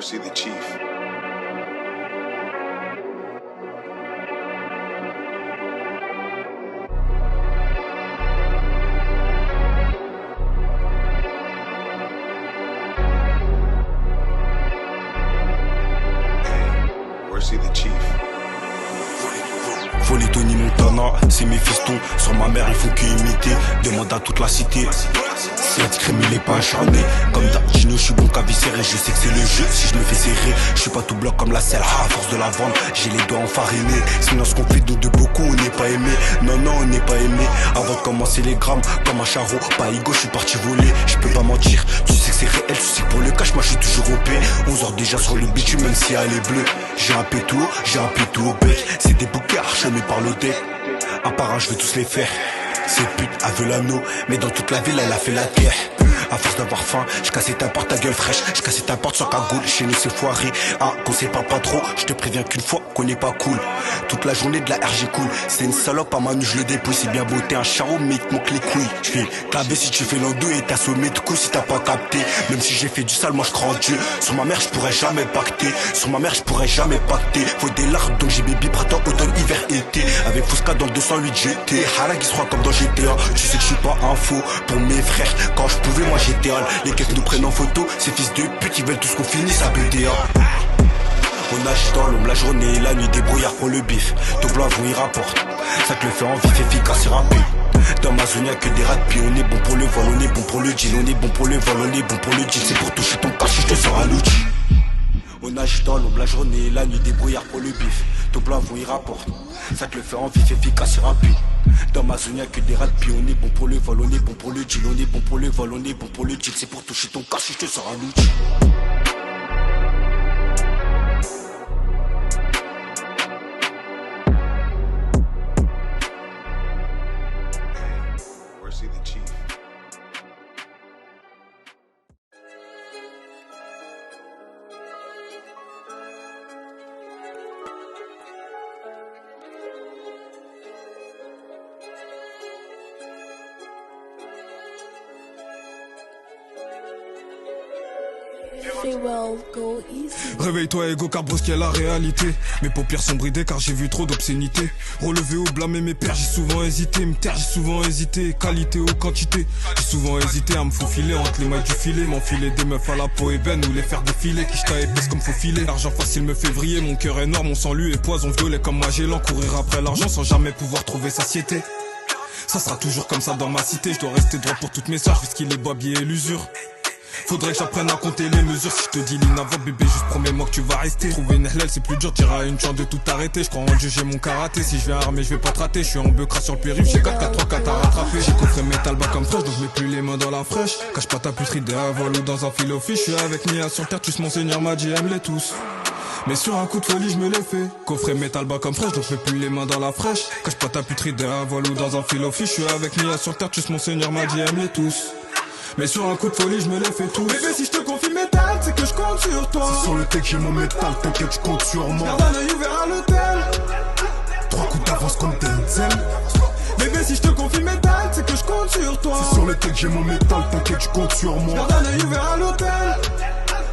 see the chief. See the chief. Folie Tony Montana, c'est mes fistons. Sur ma mère, ils font que imiter. Demande à toute la cité. Si être crème, il est pas acharné. Comme Dardino, je suis bon qu'à viscérer. Je sais que c'est le jeu si je me fais serrer. Je suis pas tout bloc comme la selle. À force de la vendre, j'ai les doigts enfarinés. Sinon, ce qu'on fait de beaucoup, on n'est pas aimé. Non, on n'est pas aimé. Avant de commencer les grammes, comme un charreau. Pas ego, je suis parti voler. Je peux pas mentir. Tu sais que c'est réel, tu sais que pour le cash, moi je suis toujours au paix. 11 heures déjà sur le bitume, même si elle est bleue. J'ai un pétou au bec. C'est des bouquets archemés par le deck. À part un, je vais tous les faire. Cette pute a vu l'anneau, mais dans toute la ville elle a fait la guerre. À force d'avoir faim, je cassais ta porte, ta gueule fraîche. Je cassais ta porte sans cagoule, chez nous c'est foiré. Ah, qu'on sépare pas trop, je te préviens qu'une fois qu'on n'est pas cool. Toute la journée de la RG cool. C'est une salope à Manu, je le dépouille. C'est bien beau, t'es un charreau, mais il te manque les couilles. Je fais claver si tu fais l'endou et t'as sommé de coups si t'as pas capté. Même si j'ai fait du sale, moi je crois en Dieu. Sur ma mère, je pourrais jamais pacter. Sur ma mère, je pourrais jamais pacter. Faut des larmes, donc j'ai baby printemps, automne, hiver, été. Avec Fusca dans le 208 GT. Harag, il se croit comme dans GTA. Tu sais que je suis pas un faux pour mes frères. Quand je pouvais, moi j'étais hal. Les keufs nous prennent en photo. Ces fils de pute, ils veulent tous qu'on finisse à BDA. On nage dans l'ombre la journée et la nuit, débrouillard pour le bif. Tout blanc, vous y rapporte. Ça te le fait en vif, efficace et rapide. Dans ma zone y'a que des rats, puis on est bon pour le vol, on est bon pour le deal, on est bon pour le vol, on est bon pour le deal. C'est pour toucher ton cash, je te sors à l'outil. On nage dans l'ombre la journée et la nuit, débrouillard pour le bif. Tout blanc, vous y rapporte. Ça te le fait en vif, efficace et rapide. Dans ma zone y'a que des rats, puis on est bon pour le vol, on est bon pour le deal, on est bon pour le vol, on est bon pour le deal. C'est pour toucher ton cash, je te sors à l'outil. See the chief. Réveille-toi ego car brusque est la réalité. Mes paupières sont bridées car j'ai vu trop d'obscénité. Relevé ou blâmer mes pères, j'ai souvent hésité. Me taire, j'ai souvent hésité. Qualité ou quantité, j'ai souvent hésité à me faufiler entre les mailles du filet. M'enfiler des meufs à la peau ébène ou les faire défiler. Qui j't'a épaisse comme faux filet. L'argent facile me fait vriller, mon cœur est noir, mon sang lui est poison violet. Comme Magellan, courir après l'argent sans jamais pouvoir trouver satiété. Ça sera toujours comme ça dans ma cité. Je dois rester droit pour toutes mes soeurs, puisqu'il est bobier et l'usure. Faudrait que j'apprenne à compter les mesures. Si je te dis l'inavable bébé, juste promets-moi que tu vas rester. Trouver une halal c'est plus dur, t'iras une chance de tout arrêter. Je crois en Dieu, j'ai mon karaté. Si je viens armé, je vais pas te rater. Je suis en beukra sur le périph', j'ai 4-4-3-4 à rattraper. J'ai coffré métal bas comme fraîche, donc je mets plus les mains dans la fraîche. Cache pas ta puterie d'un vol ou dans un fil au fiche. Je suis avec Nia sur terre, tous mon seigneur m'a dit aime-les tous. Mais sur un coup de folie je me l'ai fait. Coffret métal bas comme fraîche, donc je mets plus les mains dans la fraîche. Cache pas ta puterie d'un vol ou dans un fil au fiche. Je suis avec Nia sur terre, tous mon seigneur m'a dit aime-les tous. Mais sur un coup de folie je me l'ai fait tout. Bébé si je te confie métal c'est que je compte sur toi. C'est sur le tech j'ai mon métal, t'inquiète je compte sur moi. Garde un œil ouvert à l'hôtel. 3 coups d'avance comme Denzel. Bébé si je te confie métal c'est que je compte sur toi. C'est sur le tech j'ai mon métal, t'inquiète je compte sur moi. Garde un œil ouvert à l'hôtel.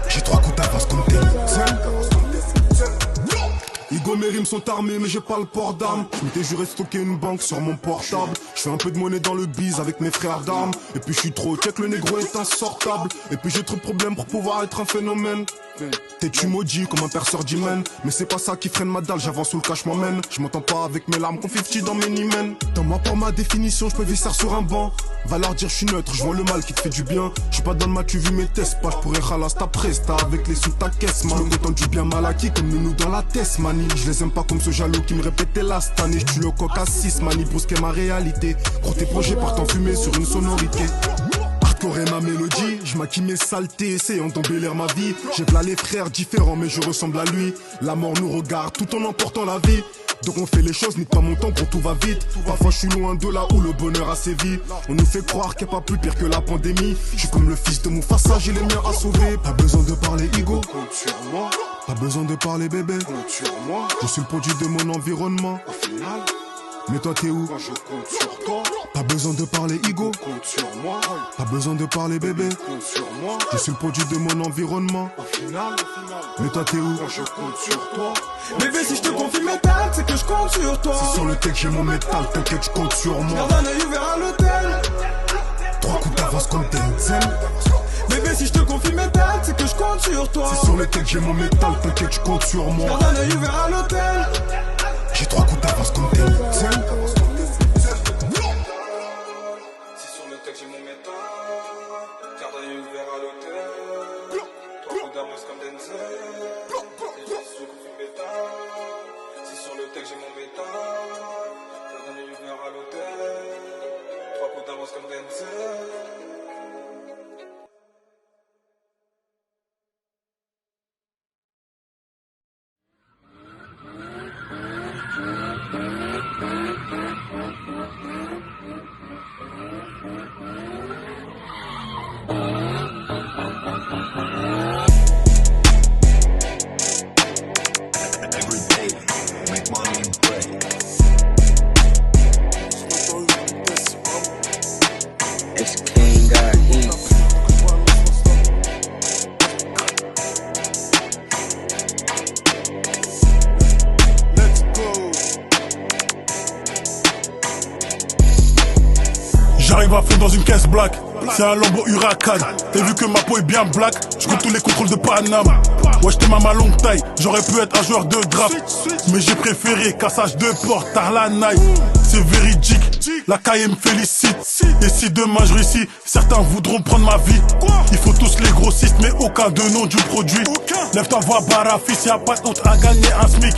J'ai 3 coups d'avance comme Denzel. Igo mes rimes sont armées mais j'ai pas le port d'armes. Je m'étais juré stocker une banque sur mon portable. Je fais un peu de monnaie dans le bise avec mes frères d'armes. Et puis je suis trop check, le négro est insortable. Et puis j'ai trop de problèmes pour pouvoir être un phénomène. T'es-tu maudit comme un perceur d'hymen. Mais c'est pas ça qui freine ma dalle, j'avance sous le cash m'emmène. Je m'entends pas avec mes larmes, qu'on 50 dans mes nimens. Dans ma pour ma définition, je peux visser sur un banc. Va leur dire je suis neutre, je vois le mal qui te fait du bien. Je suis pas dans le mal, tu vu mes tests, pas je pourrais ralasse ta presta avec les sous ta caisse man. Je me du bien mal acquis comme nous dans la tête mani. Je les aime pas comme ce jaloux qui me répétait la cette année. Je tue le coq à 6 mani, brusquer ma réalité. Gros tes projets partent en fumée sur une sonorité. Hardcore ma mélodie, je maquille mes saletés, essayant d'embellir ma vie. J'ai v'là les frères différents mais je ressemble à lui. La mort nous regarde tout en emportant la vie. Donc on fait les choses, nique pas mon temps quand tout va vite. Parfois je suis loin de là où le bonheur a sévi. On nous fait croire qu'il n'y a pas plus pire que la pandémie. Je suis comme le fils de Mufasa, j'ai les miens à sauver. Pas besoin de parler ego, compte sur moi. Pas besoin de parler bébé, compte sur moi. Je suis le produit de mon environnement. Au final, Mais toi t'es où? Quand je compte sur toi, Pas besoin de parler ego, compte sur moi, pas besoin de parler bébé. compte sur moi. Je suis le produit de mon environnement. Au final, Mais toi t'es où? quand je compte sur toi, Bébé, si je te confie métal, c'est que je compte sur toi. Sur le tech j'ai mon métal, t'inquiète je compte sur moi. Garde un œil ouvert à l'hôtel. 3 coups d'avance comme Denzel. Bébé, si je te confie métal, c'est que je compte sur toi. Sur le tech j'ai mon métal, t'inquiète je compte sur moi. Garde un œil ouvert à l'hôtel. J'ai 3 coups d'avance comme Denzel. Si sur le texte j'ai mon métal, garde un œil ouvert à l'hôtel. 3 coups d'avance comme Denzel. Et je suis confus métal. Si sur le texte j'ai mon métal, garde un œil ouvert à l'hôtel. 3 coups d'avance comme Denzel. Every day, make money and pray. It's King got heat. let's go. J'arrive à fond dans une caisse black, c'est un Lambo Huracan. Et vu que ma peau est bien black, je compte tous les contrôles de Paname. Ouais, j'étais ma longue taille, j'aurais pu être un joueur de draft, mais j'ai préféré cassage de porte, Tarlanaï. C'est véridique, la caille me félicite. Et si demain je réussis, certains voudront prendre ma vie. Il faut tous les grossistes, mais aucun de nom du produit. Lève-toi, va barafis, y'a pas de honte à gagner un SMIC.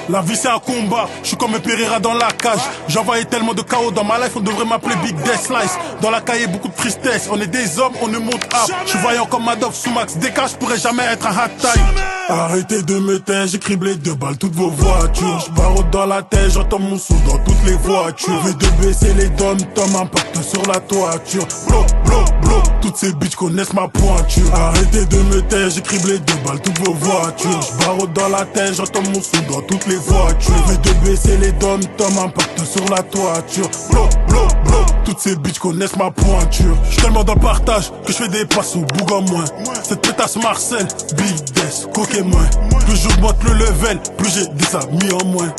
La vie c'est un combat, je suis comme un Pereira dans la cage. J'envoyais tellement de chaos dans ma life, on devrait m'appeler Big Death Slice. Dans la caille beaucoup de tristesse, on est des hommes, on ne monte up. Je suis voyant comme Madoff sous Max, décage, je pourrais jamais être un hat taille. Arrêtez de me taire, j'ai criblé de balles toutes vos voitures. J'barre dans la tête, j'entends mon son dans toutes les voitures. Je vais de baisser les dom-toms, impact sur la toiture. Blo, blo, blo, toutes ces bitches connaissent ma pointure. Arrêtez de me taire, j'ai criblé de balles toutes vos voitures. J'barre dans la tête, j'entends mon son dans toutes les voitures. Je vais de baisser les dom-toms, impact sur la toiture. Blo, blo, blo, toutes ces bitches connaissent ma pointure. J'suis tellement dans le partage que je fais des passes au boug en moins. Cette pétasse Marcel, Big Death, coquet moins. Plus j'augmente le level, plus j'ai des amis en moins.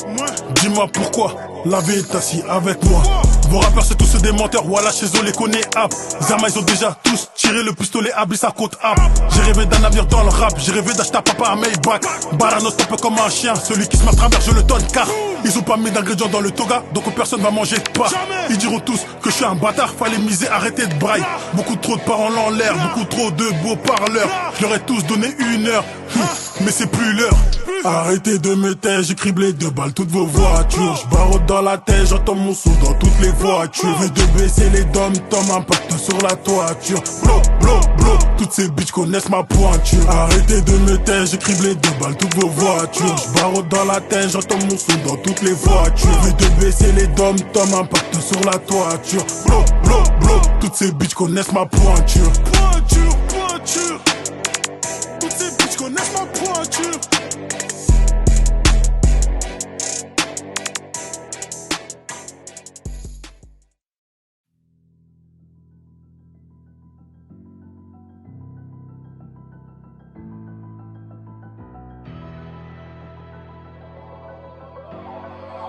Dis-moi pourquoi la vie est assis avec moi. Vos rappeurs c'est tous des menteurs, voilà chez eux les connaît app. Zama ils ont déjà tous tiré le pistolet à Bliss à côte app. J'ai rêvé d'un navire dans le rap, j'ai rêvé d'acheter à papa un Maybach. Baranos un peu comme un chien, celui qui se met à travers je le donne car ils ont pas mis d'ingrédients dans le toga, donc personne va manger de pas. Ils diront tous que je suis un bâtard, fallait miser, arrêter de braille. Beaucoup trop de paroles en l'air, beaucoup trop de beaux parleurs. Je leur ai tous donné 1 heure, mais c'est plus l'heure. Arrêtez de me taire, j'ai criblé de balles toutes vos voitures. J'barre dans la tête, j'entends mon son dans toutes les voitures. Je vais de baisser les dom-toms, impact sur la toiture. Blo, blo, blo, toutes ces bitches connaissent ma pointure. Arrêtez de me taire, j'ai criblé de balles toutes vos voitures. J'barre dans la tête, j'entends mon son dans toutes les voitures. Je vais de baisser les dom-toms, impact sur la toiture. Blo, blo, blo, toutes ces bitches connaissent ma pointure. Pointure, pointure, toutes ces bitches connaissent ma pointure.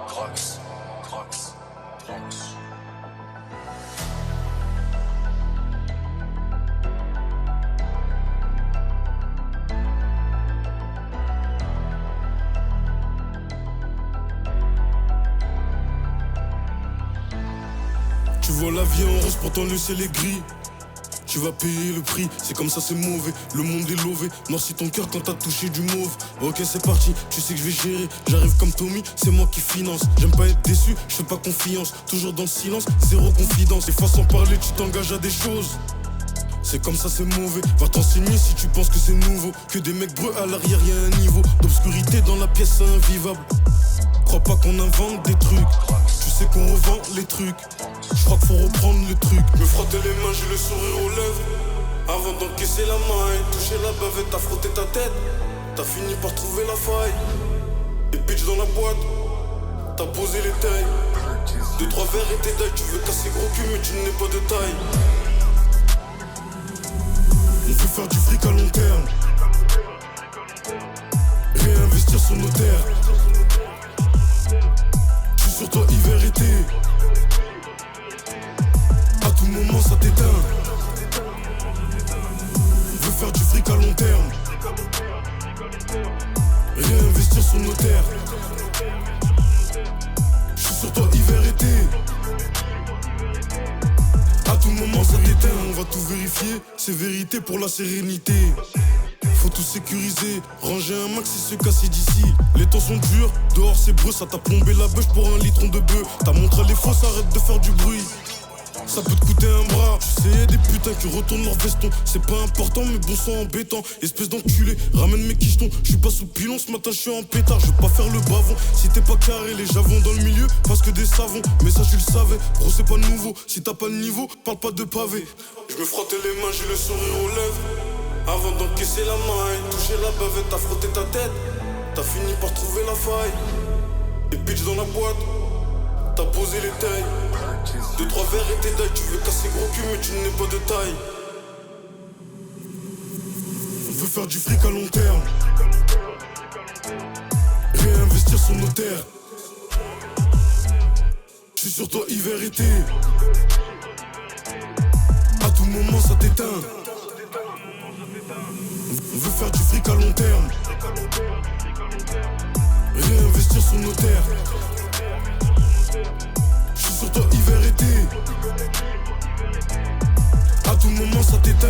Trax, Trax, Trax. Tu vois la vie en rose, pourtant le ciel est gris. Tu vas payer le prix, c'est comme ça c'est mauvais. Le monde est lové, noircis ton cœur quand t'as touché du mauve. Ok c'est parti, tu sais que je vais gérer. J'arrive comme Tommy, c'est moi qui finance. J'aime pas être déçu, je fais pas confiance. Toujours dans le silence, zéro confidence. Des fois sans parler, tu t'engages à des choses. C'est comme ça c'est mauvais, va t'enseigner si tu penses que c'est nouveau. Que des mecs breux à l'arrière y'a un niveau d'obscurité dans la pièce, c'est invivable. Crois pas qu'on invente des trucs, tu sais qu'on revend les trucs. Je crois qu'il faut reprendre le truc. Me frotter les mains, j'ai le sourire aux lèvres. Avant d'encaisser la maille, toucher la bavette, t'as frotté ta tête. T'as fini par trouver la faille. Et bitch dans la boîte, t'as posé les tailles. Deux, trois vérités d'ail, tu veux casser gros cul mais tu n'es pas de taille. On veut faire du fric à long terme, réinvestir sur nos terres. J'suis sur toi hiver été, à tout moment ça t'éteint. On veut faire du fric à long terme, réinvestir sur nos terres. J'suis sur toi hiver été, à tout moment ça t'éteint. On va tout vérifier, c'est vérité pour la sérénité. Faut tout sécuriser, ranger un max et se casser d'ici. Les temps sont durs, dehors c'est breu, ça t'a plombé la bûche pour un litron de bœuf. T'as montré les fausses, arrête de faire du bruit. Ça peut te coûter un bras. Tu sais, y'a des putains qui retournent leur veston. C'est pas important, mais bon sang embêtant. Espèce d'enculé, ramène mes quichetons. J'suis pas sous pilon, ce matin j'suis en pétard. Je veux pas faire le bavon. Si t'es pas carré, les javons dans le milieu, parce que des savons. Mais ça, tu le savais. Gros, c'est pas nouveau. Si t'as pas de niveau, parle pas de pavé. Je me frottais les mains, j'ai le sourire aux lèvres. Avant d'encaisser la maille, toucher la bavette, t'as frotté ta tête. T'as fini par trouver la faille. Et bitch dans la boîte, t'as posé les tailles. Deux, trois vérités d'ail, tu veux casser gros cul mais tu n'es pas de taille. On veut faire du fric à long terme, réinvestir sur nos terres. J'suis sur toi hiver été, à tout moment ça t'éteint. On veut faire du fric à long terme, réinvestir sur nos terres. J'suis sur toi hiver été, à tout moment ça t'éteint.